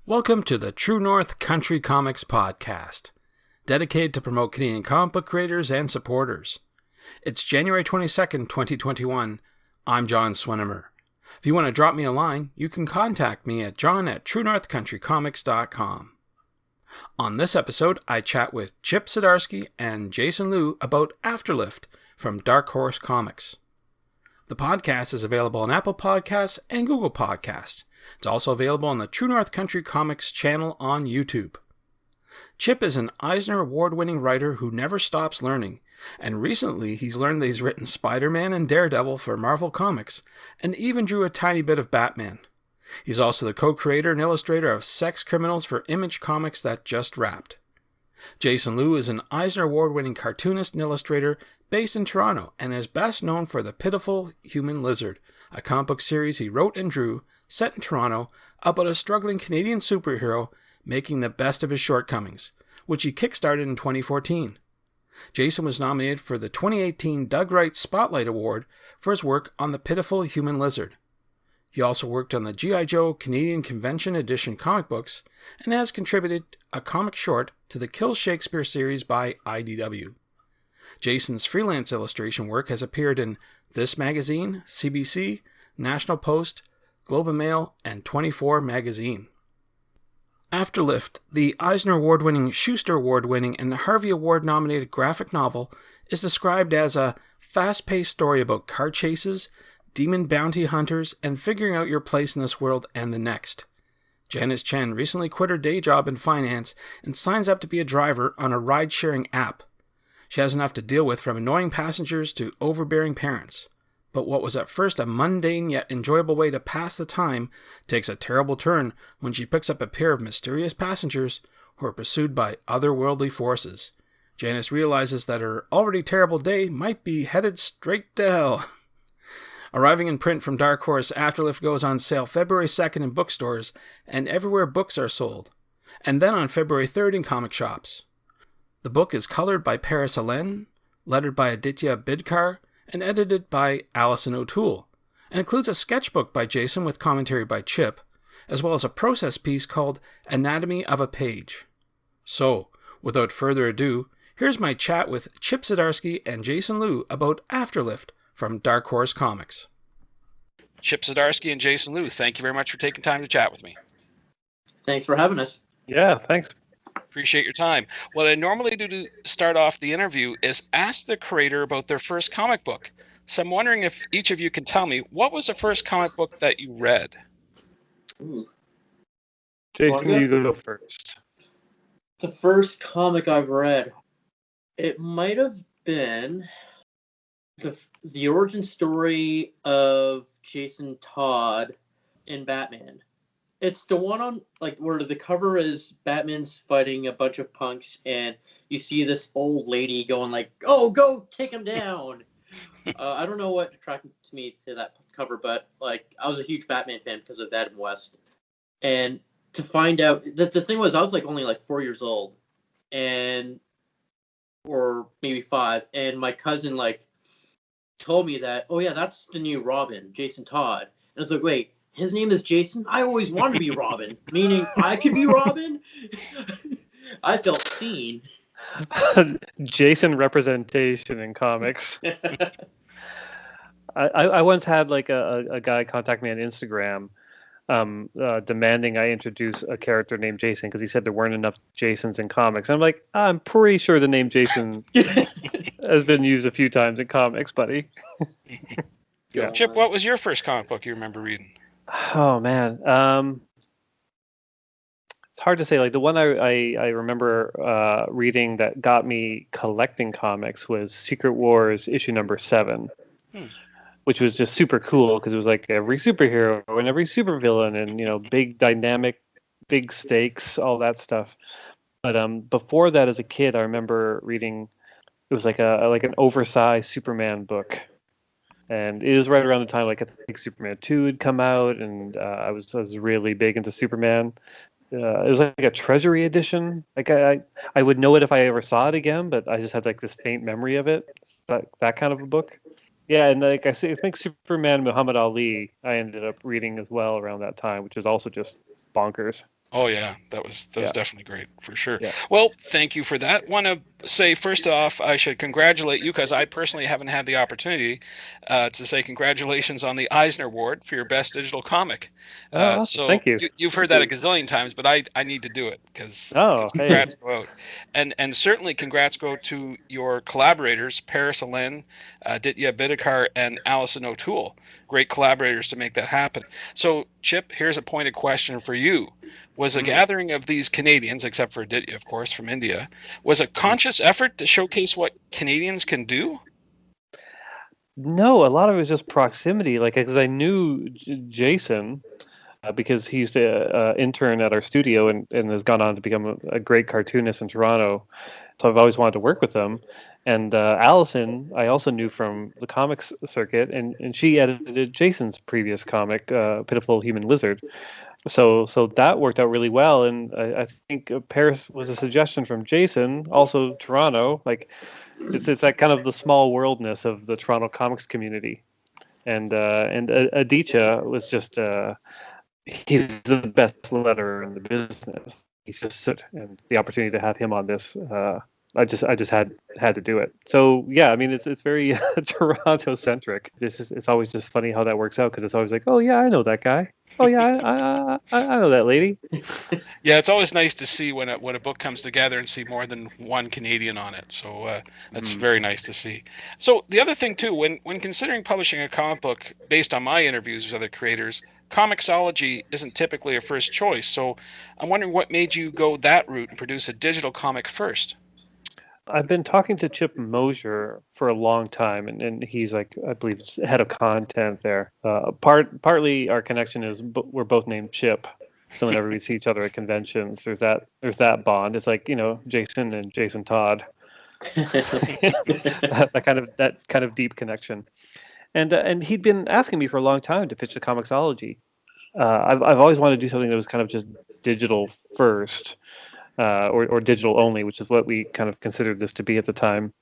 Welcome to the True North Country Comics Podcast, dedicated to promote Canadian comic book creators and supporters. It's January 22nd, 2021. I'm John Swinimer. If you want to drop me a line, you can contact me at john@truenorthcountrycomics.com. On this episode, I chat with Chip Zdarsky and Jason Liu about Afterlift from Dark Horse Comics. The podcast is available on Apple Podcasts and Google Podcasts. It's also available on the True North Country Comics channel on YouTube. Chip is an Eisner Award-winning writer who never stops learning, and recently he's learned that he's written Spider-Man and Daredevil for Marvel Comics, and even drew a tiny bit of Batman. He's also the co-creator and illustrator of Sex Criminals for Image Comics that just wrapped. Jason Liu is an Eisner Award-winning cartoonist and illustrator based in Toronto, and is best known for The Pitiful Human Lizard, a comic book series he wrote and drew, set in Toronto, about a struggling Canadian superhero making the best of his shortcomings, which he kickstarted in 2014. Jason was nominated for the 2018 Doug Wright Spotlight Award for his work on The Pitiful Human Lizard. He also worked on the G.I. Joe Canadian Convention Edition comic books and has contributed a comic short to the Kill Shakespeare series by IDW. Jason's freelance illustration work has appeared in This Magazine, CBC, National Post, Globe and Mail, and 24 magazine. Afterlift, the Eisner Award-winning, Schuster Award-winning, and the Harvey Award-nominated graphic novel, is described as a fast-paced story about car chases, demon bounty hunters, and figuring out your place in this world and the next. Janice Chen recently quit her day job in finance and signs up to be a driver on a ride-sharing app. She has enough to deal with, from annoying passengers to overbearing parents. But what was at first a mundane yet enjoyable way to pass the time takes a terrible turn when she picks up a pair of mysterious passengers who are pursued by otherworldly forces. Janice realizes that her already terrible day might be headed straight to hell. Arriving in print from Dark Horse, Afterlift goes on sale February 2nd in bookstores and everywhere books are sold, and then on February 3rd in comic shops. The book is colored by Paris Helene, lettered by Aditya Bidkar, and edited by Alison O'Toole, and includes a sketchbook by Jason with commentary by Chip, as well as a process piece called Anatomy of a Page. So, without further ado, here's my chat with Chip Zdarsky and Jason Liu about Afterlift from Dark Horse Comics. Chip Zdarsky and Jason Liu, thank you very much for taking time to chat with me. Thanks for having us. Yeah, thanks. Appreciate your time. What I normally do to start off the interview is ask the creator about their first comic book. So I'm wondering if each of you can tell me, what was the first comic book that you read? Ooh. Jason, you go first. The first comic I've read, it might have been the origin story of Jason Todd in Batman. It's the one on, where the cover is Batman's fighting a bunch of punks, and you see this old lady going "Oh, go take him down." I don't know what attracted me to that cover, but I was a huge Batman fan because of Adam West. And to find out that the thing was, I was only 4 years old, or maybe 5, and my cousin told me that, oh yeah, that's the new Robin, Jason Todd. And I was wait, his name is Jason? I always wanted to be Robin, meaning I could be Robin? I felt seen. Jason representation in comics. I once had a guy contact me on Instagram demanding I introduce a character named Jason because he said there weren't enough Jasons in comics. I'm I'm pretty sure the name Jason has been used a few times in comics, buddy. Yeah. Chip, what was your first comic book you remember reading? Oh man, it's hard to say. The one I remember reading that got me collecting comics was Secret Wars issue number 7, which was just super cool because it was every superhero and every supervillain and big dynamic, big stakes, all that stuff. But before that, as a kid, I remember reading. It was an oversized Superman book. And it was right around the time I think Superman 2 had come out, and I was really big into Superman. It was a Treasury edition. I would know it if I ever saw it again, but I just had this faint memory of it. That kind of a book. Yeah, and I think Superman Muhammad Ali I ended up reading as well around that time, which was also just bonkers. Oh yeah, that was Yeah. definitely great for sure. Yeah. Well, thank you for that. Want to say first off, I should congratulate you because I personally haven't had the opportunity to say congratulations on the Eisner Award for your best digital comic. Oh, awesome. So Thank you. you've heard that a gazillion times, but I need to do it because Oh, hey. congrats go out, and certainly congrats go to your collaborators, Paris Alain, Ditya Bidikar, and Alison O'Toole. Great collaborators to make that happen. So Chip, here's a pointed question for you. Was a gathering of these Canadians, except for Ditya, of course, from India, was a conscious effort to showcase what Canadians can do? No, a lot of it was just proximity. Like, because I knew Jason, because he used to intern at our studio and has gone on to become a great cartoonist in Toronto. So I've always wanted to work with him. And Allison, I also knew from the comics circuit, and she edited Jason's previous comic, Pitiful Human Lizard. So that worked out really well. And I think Paris was a suggestion from Jason, also Toronto. Like, it's that kind of the small worldness of the Toronto comics community. And Aditya was just he's the best letterer in the business. He's just and the opportunity to have him on this, I just had to do it. So yeah, I mean it's very Toronto centric. It's always just funny how that works out because it's always like, oh yeah, I know that guy. Oh yeah, I know that lady. Yeah, it's always nice to see when a book comes together and see more than one Canadian on it. So that's very nice to see. So the other thing too, when considering publishing a comic book, based on my interviews with other creators, comiXology isn't typically a first choice. So I'm wondering what made you go that route and produce a digital comic first. I've been talking to Chip Mosier for a long time, and he's like, I believe, head of content there. Partly our connection is we're both named Chip, so whenever we see each other at conventions, there's that bond. It's like, Jason and Jason Todd, that kind of deep connection. And he'd been asking me for a long time to pitch the comiXology. I've always wanted to do something that was kind of just digital first. Or digital only, which is what we kind of considered this to be at the time.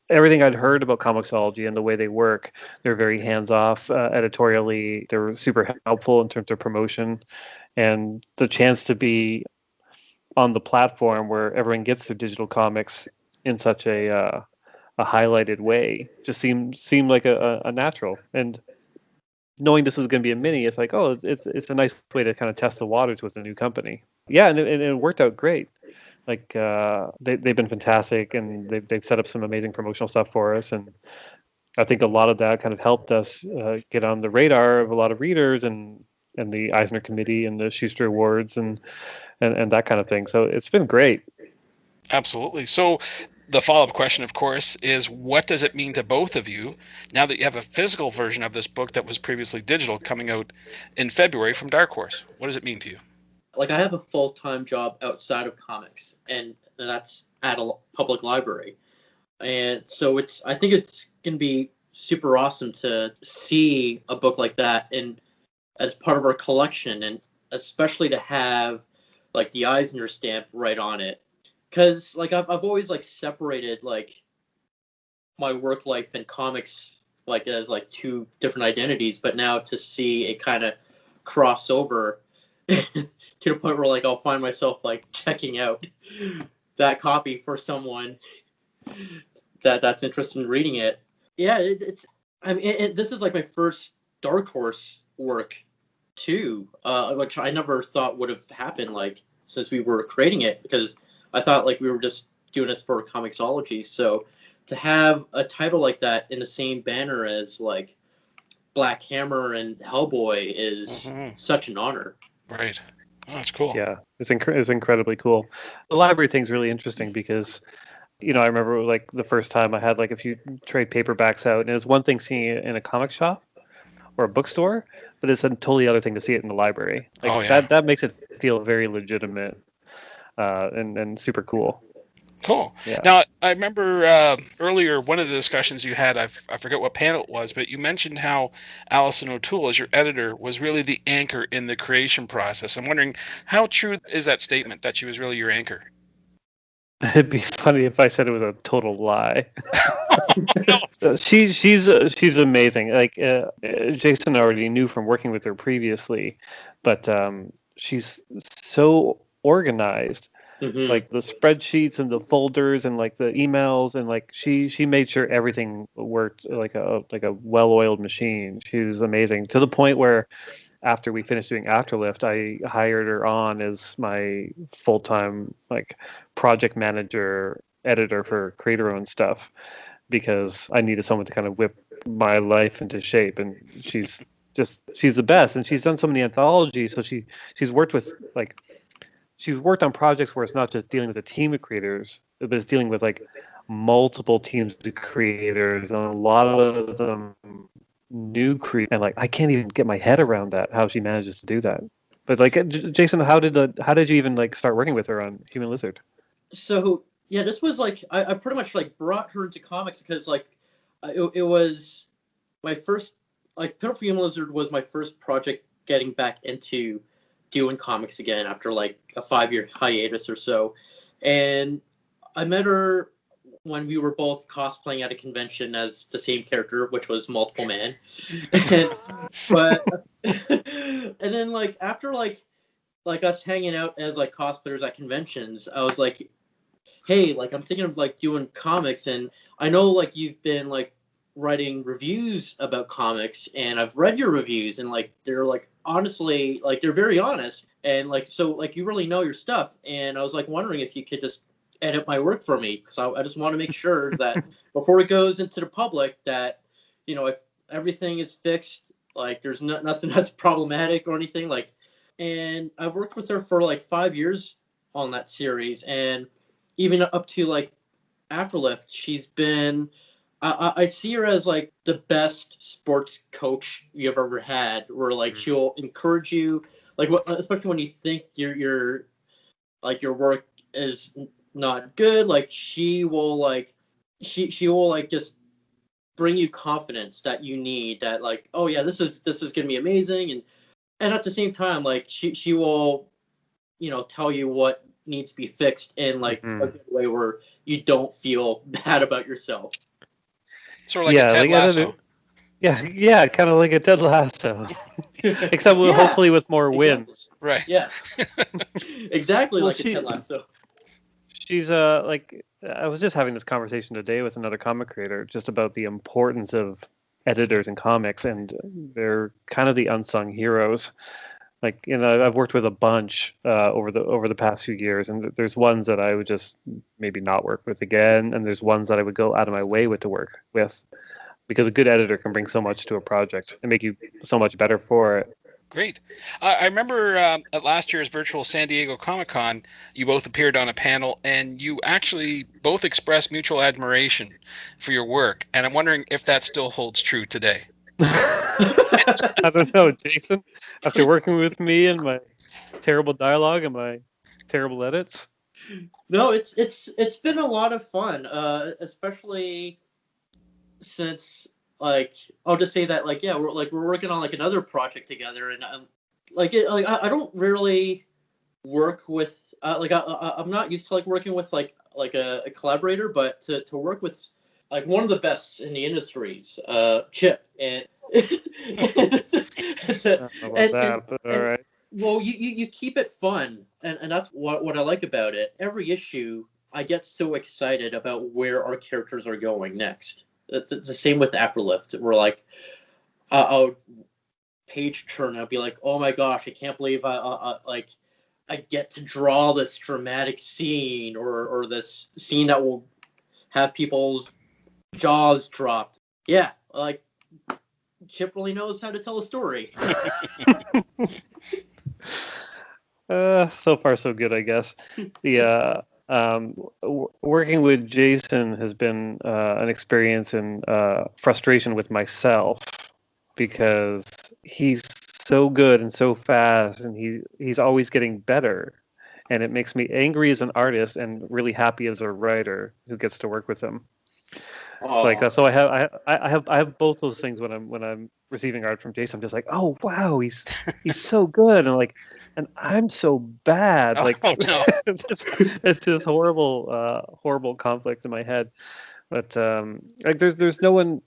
Everything I'd heard about comiXology and the way they work, they're very hands-off editorially. They're super helpful in terms of promotion, and the chance to be on the platform where everyone gets their digital comics in such a highlighted way just seemed like a natural. And knowing this was going to be a mini, it's like, oh, it's a nice way to kind of test the waters with a new company. Yeah, and it worked out great. Like they've been fantastic, and they've set up some amazing promotional stuff for us, and I think a lot of that kind of helped us get on the radar of a lot of readers and the Eisner Committee and the Schuster Awards and that kind of thing. So it's been great. Absolutely. So the follow-up question, of course, is what does it mean to both of you now that you have a physical version of this book that was previously digital coming out in February from Dark Horse? What does it mean to you? Like, I have a full-time job outside of comics, and that's at a public library. And so I think it's going to be super awesome to see a book like that and as part of our collection, and especially to have like the Eisner stamp right on it. Because like I've always like separated like my work life and comics like as like two different identities, but now to see it kind of cross over to the point where like I'll find myself like checking out that copy for someone that's interested in reading it. Yeah, I mean, this is like my first Dark Horse work too, which I never thought would have happened like since we were creating it, because I thought like we were just doing this for comiXology. So to have a title like that in the same banner as like Black Hammer and Hellboy is such an honor. Right. Oh, that's cool. Yeah, it's incredibly cool. The library thing's really interesting because, I remember like the first time I had like a few trade paperbacks out, and it was one thing seeing it in a comic shop or a bookstore, but it's a totally other thing to see it in the library. Like, that makes it feel very legitimate and super cool. Cool. Yeah. Now, I remember earlier one of the discussions you had, I forget what panel it was, but you mentioned how Alison O'Toole, as your editor, was really the anchor in the creation process. I'm wondering, how true is that statement, that she was really your anchor? It'd be funny if I said it was a total lie. She's amazing. Like Jason already knew from working with her previously, but she's so organized. Mhm. Like the spreadsheets and the folders and like the emails, and like she made sure everything worked like a well-oiled machine. She was amazing, to the point where after we finished doing Afterlift, I hired her on as my full-time like project manager editor for creator-owned stuff, because I needed someone to kind of whip my life into shape. And she's the best, and she's done so many anthologies. So she's worked with like she's worked on projects where it's not just dealing with a team of creators, but it's dealing with like multiple teams of creators, and a lot of them new creators. And like I can't even get my head around that, how she manages to do that. But like Jason, how did you even like start working with her on Human Lizard? So yeah, this was like I pretty much like brought her into comics because like it was my first, like Pitiful Human Lizard was my first project getting back into doing comics again after like a 5-year hiatus or so. And I met her when we were both cosplaying at a convention as the same character, which was Multiple Man. And, but and then like after like us hanging out as like cosplayers at conventions, I was like, hey, like I'm thinking of like doing comics, and I know like you've been like writing reviews about comics, and I've read your reviews, and like they're like honestly like they're very honest, and like so like you really know your stuff, and I was like wondering if you could just edit my work for me, because I just want to make sure that before it goes into the public that if everything is fixed, like there's nothing that's problematic or anything like. And I've worked with her for like 5 years on that series, and even up to like Afterlift, she's been. I see her as like the best sports coach you've ever had, where like she'll encourage you, like especially when you think your like your work is not good, like she will like she will like just bring you confidence that you need, that like, oh yeah, this is gonna be amazing, and at the same time like she will tell you what needs to be fixed in like a good way where you don't feel bad about yourself. Sort of like a Ted Lasso. Yeah, kind of like a Ted Lasso, except hopefully with more wins. Right. Yes. Exactly, well, like a Ted Lasso. She's like, I was just having this conversation today with another comic creator just about the importance of editors in comics, and they're kind of the unsung heroes. Like, I've worked with a bunch over the past few years, and there's ones that I would just maybe not work with again, and there's ones that I would go out of my way to work with, because a good editor can bring so much to a project and make you so much better for it. Great. I remember at last year's virtual San Diego Comic-Con, you both appeared on a panel, and you actually both expressed mutual admiration for your work, and I'm wondering if that still holds true today. I don't know, Jason. After working with me and my terrible dialogue and my terrible edits. No, it's been a lot of fun, especially since like I'll just say that like yeah we're working on like another project together, and I don't really work with like I'm not used to like working with like a collaborator, but to work with like one of the best in the industries, Chip, and all right. Well, you keep it fun, and that's what I like about it. Every issue, I get so excited about where our characters are going next. It's the same with Afterlift. We're like, I'll page turn. I'll be like, oh my gosh, I can't believe I get to draw this dramatic scene, or this scene that will have people's jaws dropped. Yeah, like Chip really knows how to tell a story. So far so good, I guess. The working with Jason has been an experience in frustration with myself, because he's so good and so fast, and he's always getting better, and it makes me angry as an artist and really happy as a writer who gets to work with him. Like so, I have both those things when I'm receiving art from Jason. I'm just like, oh wow, he's so good, and I'm so bad. Like, oh no, it's this horrible conflict in my head. But like there's no one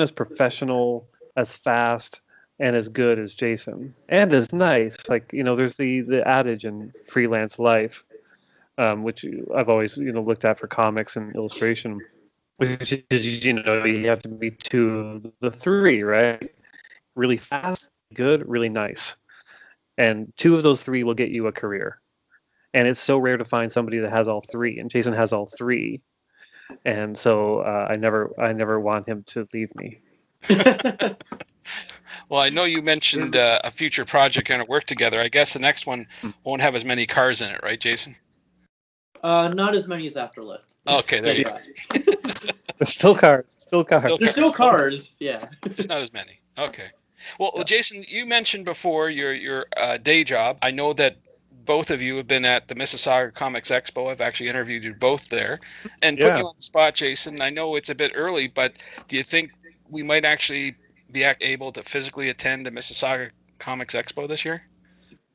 as professional, as fast, and as good as Jason, and as nice. Like, there's the adage in freelance life, which I've always looked at for comics and illustration, which is you have to be two of the three, right? Really fast, good, really nice, and two of those three will get you a career. And it's so rare to find somebody that has all three, and Jason has all three, and so I never want him to leave me. Well, I know you mentioned a future project going to work together. I guess the next one won't have as many cars in it, right, Jason? Not as many as Afterlift. Okay, there you go. Still cars. There's still cars, yeah. Just not as many. Okay. Well, Jason, you mentioned before your day job. I know that both of you have been at the Mississauga Comics Expo. I've actually interviewed you both there. And put you on the spot, Jason, I know it's a bit early, but do you think we might actually be able to physically attend the Mississauga Comics Expo this year?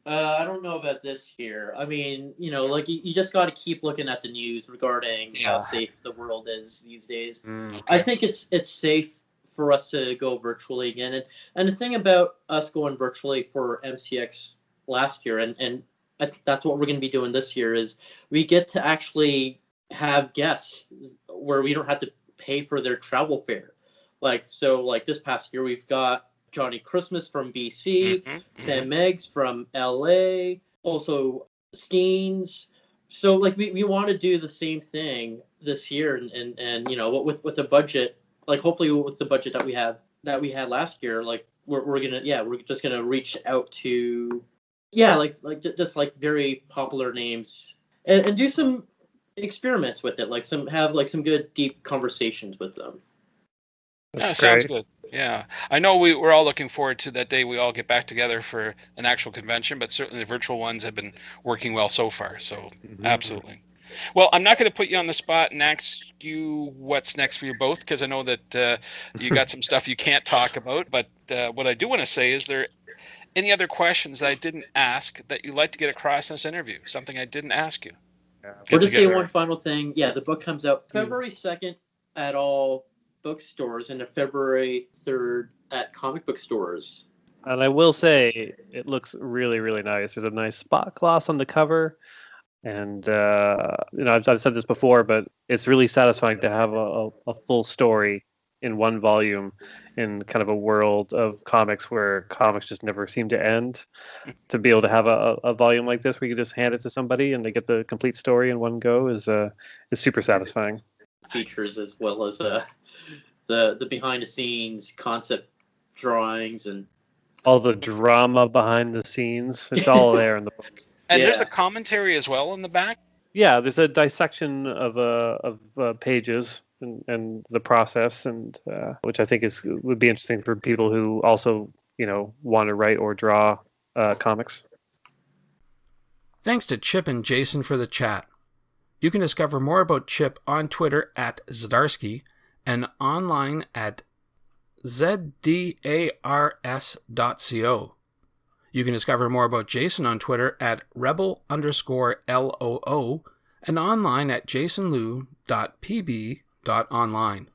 I don't know about this year. I mean, like you just got to keep looking at the news regarding how safe the world is these days. Okay. I think it's safe for us to go virtually again. And the thing about us going virtually for MCX last year, and I think that's what we're going to be doing this year, is we get to actually have guests where we don't have to pay for their travel fare. Like this past year, we've got Johnny Christmas from BC, Sam Meggs from LA, also Skeens. So we want to do the same thing this year, and with the budget, hopefully with the budget that we had last year, we're just gonna reach out to just very popular names and do some experiments with it, have some good deep conversations with them. Yeah, sounds good. Yeah, I know we're all looking forward to that day we all get back together for an actual convention, but certainly the virtual ones have been working well so far. So absolutely. Well, I'm not going to put you on the spot and ask you what's next for you both, because I know that you got some stuff you can't talk about. But what I do want to say is, there any other questions that I didn't ask that you'd like to get across in this interview? Something I didn't ask you. We'll just say one final thing. Yeah, the book comes out February 2nd at all bookstores and February 3rd at comic book stores. And I will say it looks really, really nice. There's a nice spot gloss on the cover, and I've said this before, but it's really satisfying to have a full story in one volume in kind of a world of comics where comics just never seem to end. To be able to have a volume like this where you can just hand it to somebody and they get the complete story in one go is super satisfying. Features as well as the behind the scenes concept drawings and all the drama behind the scenes. It's all there in the book. And there's a commentary as well in the back. Yeah, there's a dissection of pages and the process, and which I think would be interesting for people who also want to write or draw comics. Thanks to Chip and Jason for the chat. You can discover more about Chip on Twitter at Zdarsky and online at zdars.co. You can discover more about Jason on Twitter at rebel_LOO and online at jasonlou.pb.online.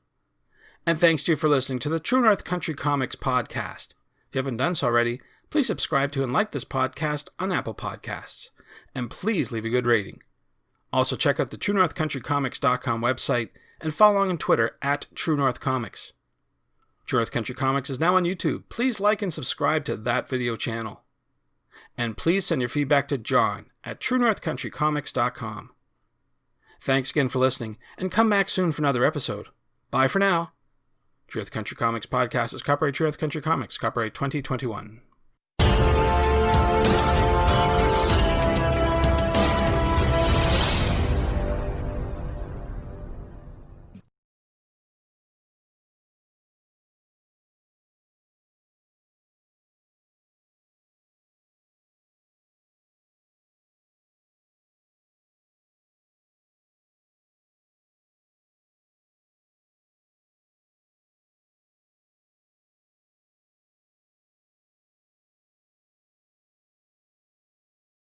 And thanks to you for listening to the True North Country Comics podcast. If you haven't done so already, please subscribe to and like this podcast on Apple Podcasts. And please leave a good rating. Also, check out the TrueNorthCountryComics.com website and follow along on Twitter at TrueNorthComics. True North Country Comics is now on YouTube. Please like and subscribe to that video channel. And please send your feedback to John at TrueNorthCountryComics.com. Thanks again for listening, and come back soon for another episode. Bye for now. True North Country Comics Podcast is copyright True North Country Comics, copyright 2021.